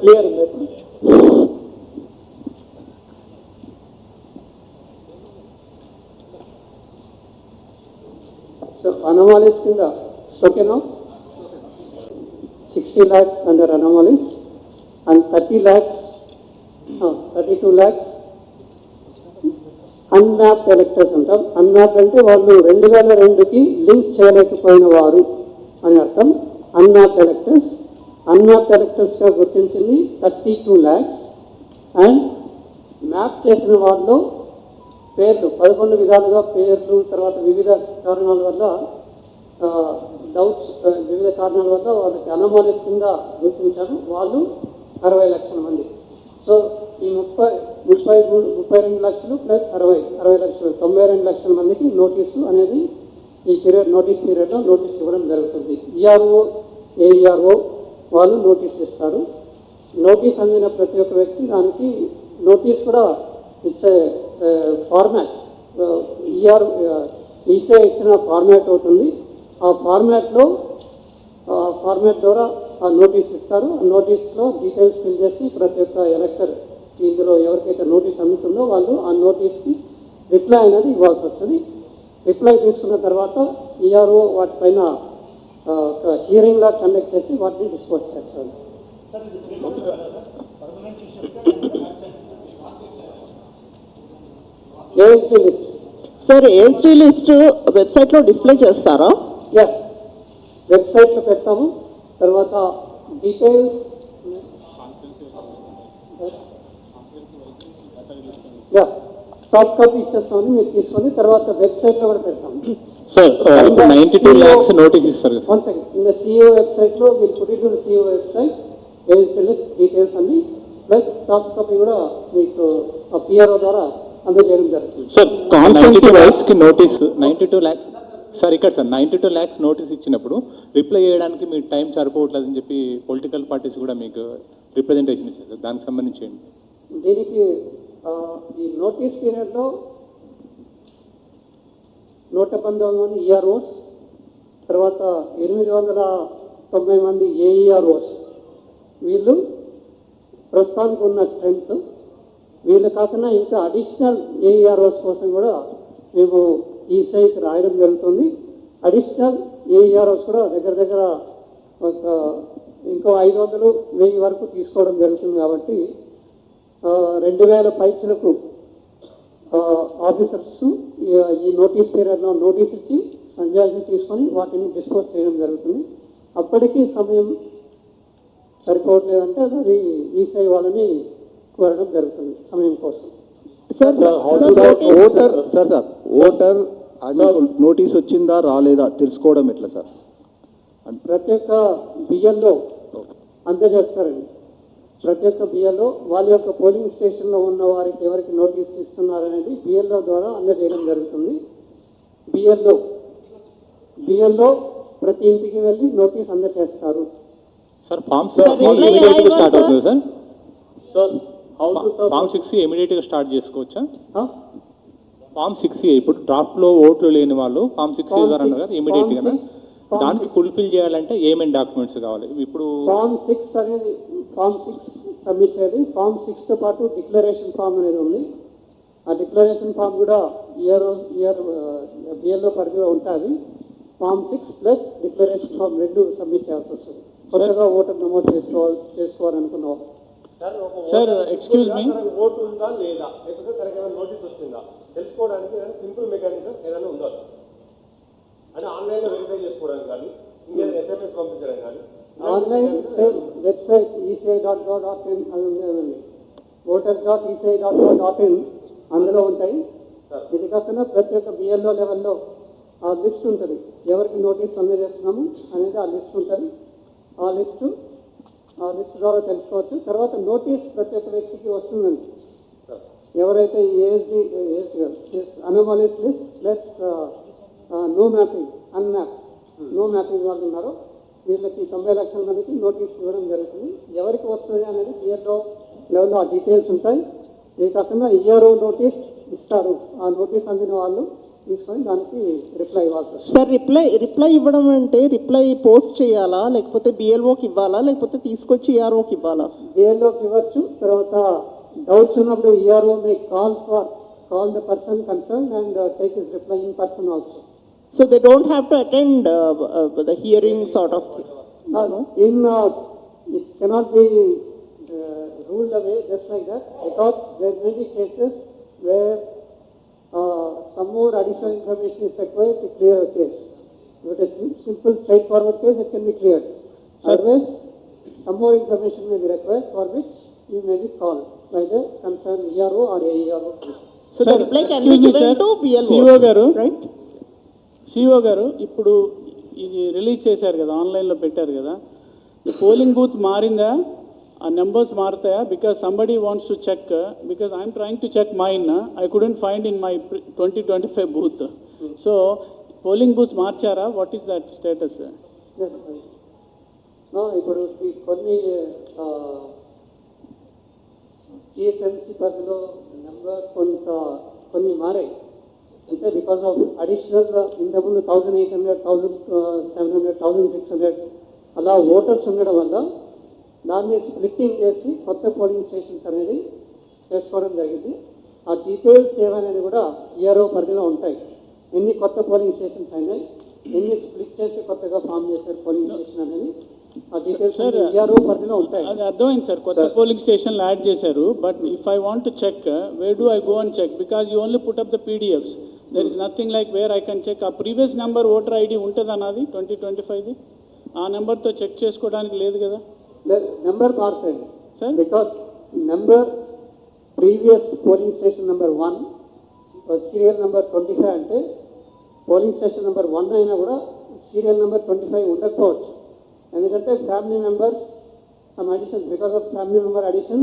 Clear ఉంది ఇప్పుడు. So anomalies కింద ఓకేనా 60 lakhs under anomalies and 30 lakhs 32 lakhs unmapped electors అంటాం. అన్మ్యాప్డ్ అంటే వాళ్ళు 2002కి లింక్ చేయలేకపోయిన వారు అని అర్థం. అన్మ్యాప్డ్ ఎలక్టర్స్ గా గుర్తించింది 32 lakhs అండ్ మ్యాప్ చేసిన వాళ్ళు పేర్లు 11 విధాలుగా పేర్లు, తర్వాత వివిధ కారణాల వల్ల డౌట్స్, వివిధ కారణాల వల్ల వాళ్ళకి అనామలీస్ కింద గుర్తించారు. వాళ్ళు 60 లక్షల మంది. సో ఈ 32 లక్షలు ప్లస్ 60 లక్షలు 92 లక్షల మందికి నోటీసు అనేది ఈ నోటీస్ పీరియడ్లో నోటీస్ ఇవ్వడం జరుగుతుంది. ఈఆర్ఓ ఏఈఆర్ఓ వాళ్ళు నోటీస్ ఇస్తారు. నోటీస్ అందిన ప్రతి ఒక్క వ్యక్తి దానికి నోటీస్ కూడా ఇచ్చే ఫార్మాట్ ఈసీఐ ఇచ్చిన ఫార్మాట్ అవుతుంది. ఆ ఫార్మాట్ ద్వారా ఆ నోటీస్ ఇస్తారు. ఆ నోటీస్లో డీటెయిల్స్ ఫిల్ చేసి ప్రతి ఒక్క ఎలక్టర్ ఇందులో ఎవరికైతే నోటీస్ అందుతుందో వాళ్ళు ఆ నోటీస్కి రిప్లై అనేది ఇవ్వాల్సి వస్తుంది. రిప్లై తీసుకున్న తర్వాత ఈఆర్ఓ వాటిపైన ఒక హియరింగ్ లా కండక్ట్ చేసి వాటిని డిస్పోజ్ చేస్తారు. AST list sir, AST list వెబ్సైట్లో డిస్ప్లే చేస్తారా? యా, వెబ్సైట్లో పెడతాము. తర్వాత డీటెయిల్స్ యా సాఫ్ట్ కాపీ ఇచ్చేస్తామని మీరు తీసుకొని తర్వాత వెబ్సైట్లో కూడా పెడతాము. సార్ 92 lakhs నోటీస్ ఇస్తారు కదా. One second, in the CEO వెబ్సైట్లో వీళ్ళు put it to the CEO website AST list details అన్ని ప్లస్ సాఫ్ట్ కాపీ కూడా మీకు పిఆర్ఓ ద్వారా అందజేయడం జరుగుతుంది. సార్ కాన్స్టిట్యూన్సీ వైస్ కి నోటీస్ 92 lakhs సార్ ఇక్కడ సార్ 92 lakhs నోటీస్ ఇచ్చినప్పుడు రిప్లై చేయడానికి మీకు టైం సరిపోవట్లేదని చెప్పి పొలిటికల్ పార్టీస్ కూడా మీకు రిప్రజెంటేషన్ ఇచ్చారు. దానికి సంబంధించి దీనికి ఈ నోటీస్ పీరియడ్లో 119 మంది ఈఆర్ఓస్, తర్వాత 890 మంది ఏఈఆర్ఓస్, వీళ్ళు ప్రస్తుతానికి ఉన్న స్ట్రెంగ్త్. వీళ్ళు కాకుండా ఇంకా అడిషనల్ ఏఈఆర్ఓస్ కోసం కూడా మేము ఈసీఐకి రాయడం జరుగుతుంది. అడిషనల్ ఏఈఆర్ఓస్ కూడా దగ్గర ఒక ఇంకో 500-1000 వరకు తీసుకోవడం జరుగుతుంది. కాబట్టి 2000 పైచలకు ఆఫీసర్స్ ఈ నోటీస్ పీరియడ్లో నోటీస్ ఇచ్చి సంజాయిషీ తీసుకొని వాటిని డిస్పోజ్ చేయడం జరుగుతుంది. అప్పటికీ సమయం సరిపోవట్లేదంటే అది ఈసీఐ వాళ్ళని కోరడం జరుగుతుంది సమయం కోసం. ఓటర్ నోటీస్ వచ్చిందా రాలేదా తెలుసుకోవడం ఎట్లా సార్? ప్రతి ఒక్క బిఎల్లో అందజేస్తారండి. ప్రతి ఒక్క బిఎల్లో వాళ్ళ యొక్క పోలింగ్ స్టేషన్లో ఉన్న వారికి ఎవరికి నోటీస్ ఇస్తున్నారనేది బిఎల్ఓ ద్వారా అందజేయడం జరుగుతుంది. బిఎల్ఓ ప్రతి ఇంటికి వెళ్ళి నోటీస్ అందజేస్తారు. సార్ ఫామ్ 6 ఇమీడియట్గా స్టార్ట్ అవుతుంది సార్. సార్ ఫామ్ 6 ఇమీడియట్గా స్టార్ట్ చేసుకోవచ్చా? ఫామ్ 6 ఇప్పుడు డ్రాఫ్ట్లో ఓట్లు లేని వాళ్ళు ఫామ్ 6 ద్వారా అన్నారు కదా, ఇమీడియట్గా దానికి ఫుల్ఫిల్ చేయాలంటే ఏమేమి డాక్యుమెంట్స్ కావాలి? ఇప్పుడు ఫామ్ 6 అనేది ఫామ్ 6 సబ్మిట్ చేయాలి. ఫామ్ 6తో పాటు డిక్లరేషన్ ఫామ్ అనేది ఉంది. ఆ డిక్లరేషన్ ఫామ్ కూడా బిఎల్ఓ పరిధిలో ఉంటుంది. Form 6 plus declaration form 2 submit చేయాల్సి వస్తుంది. కొత్తగా ఓటర్ నమోదు చేసుకోవాలనుకున్నాం. సార్ ఎక్స్క్యూజ్ మీ, ఓటు ఉందా లేదా, లేకపోతే తనకి ఏమైనా నోటీస్ వచ్చిందా తెలుసుకోవడానికి ఏదైనా సింపుల్ మెకానిజం ఏదైనా ఉందా? అంటే ఆన్లైన్లో వెరిఫై చేసుకోవడానికి కానీ ఇంకేదైనా ఎస్ఎంఎస్ పంపించడం కానీ ఆన్లైన్ వెబ్సైట్ ECI.gov.in అది ఉందండి. voters.eci.gov.in అందులో ఉంటాయి. ఇది కాకుండా ప్రతి ఒక్క బిఎల్ఓ లెవెల్లో ఆ లిస్ట్ ఉంటుంది. ఎవరికి నోటీస్ అందజేస్తున్నాము అనేది ఆ లిస్ట్ ఉంటుంది. ఆ లిస్ట్ ద్వారా తెలుసుకోవచ్చు. తర్వాత నోటీస్ ప్రతి ఒక్క వ్యక్తికి వస్తుందండి. ఎవరైతే ASD anomalies list plus no mapping వాళ్ళు ఉన్నారో వీళ్ళకి 90 లక్షల మందికి నోటీస్ ఇవ్వడం జరుగుతుంది. ఎవరికి వస్తుంది అనేది బిఎల్ఓ లెవెల్లో ఆ డీటెయిల్స్ ఉంటాయి. ఇది కాకుండా ఈఆర్ఓ నోటీస్ ఇస్తారు. ఆ నోటీస్ అందిన వాళ్ళు తీసుకొని దానికి రిప్లై ఇవ్వాల్సి వస్తుంది. సార్ రిప్లై ఇవ్వడం అంటే రిప్లై పోస్ట్ చేయాలా, లేకపోతే బిఎల్ఓకి ఇవ్వాలా, లేకపోతే తీసుకొచ్చి ఈఆర్ఓకి ఇవ్వాలా? బిఎల్ఓకి ఇవ్వచ్చు. తర్వాత డౌట్స్ ఉన్నప్పుడు ERO May call the person concern and take his reply in person also. So they don't have to attend the hearing sort of thing. It cannot be ruled away just like that, because there may be cases where some more additional information is required to clear a case. If it is simple, straightforward case, it can be cleared. Otherwise, some more information may be required, for which you may be called by the concerned ERO or AERO. So the reply can be excuse me, given sir. to BLOs, CEO garu. right? CEO గారు ఇప్పుడు ఇది release చేశారు కదా, ఆన్లైన్లో పెట్టారు కదా, polling booth మారిందా, ఆ నెంబర్స్ మారుతాయా? Because somebody wants to check, because I'm trying to check mine, I couldn't find in my 2025 booth. So polling booth మార్చారా? What is that status? ఇప్పుడు ఈ కొన్ని జిహెచ్ఎంసీ పరిధిలో నెంబర్ కొన్ని మారాయి. అంటే బికాస్ ఆఫ్ అడిషనల్ ఇంతకుముందు 1800, 1700, 1600 అలా ఓటర్స్ ఉండడం వల్ల దాన్ని స్ప్లిట్టింగ్ చేసి కొత్త పోలింగ్ స్టేషన్స్ అనేది చేసుకోవడం జరిగింది. ఆ డీటెయిల్స్ ఏవనేది కూడా ఈఆర్ఓ పరిధిలో ఉంటాయి. ఎన్ని కొత్త పోలింగ్ స్టేషన్స్ అయినాయి, ఎన్ని స్ప్లిట్ చేసి కొత్తగా ఫామ్ చేశారు పోలింగ్ స్టేషన్ అనేది, ఆ డీటెయిల్స్ ఈఆర్ఓ పరిధిలో ఉంటాయి. అది అర్థమైంది సార్, కొత్త పోలింగ్ స్టేషన్లు యాడ్ చేశారు. But if I want to check, where do I go and check? Because you only put up the PDFs. There is nothing like where I can check. ఆ previous number voter ID ఉంటుంది అన్నది 2025ది, ఆ నెంబర్తో check చేసుకోవడానికి లేదు కదా number మారుతాయండి sir? Because number previous polling station number 1 serial number 25 అంటే పోలింగ్ స్టేషన్ నెంబర్ 1 అయినా కూడా సీరియల్ నెంబర్ 25 ఉండకపోవచ్చు. ఎందుకంటే family members some additions, because of family member additions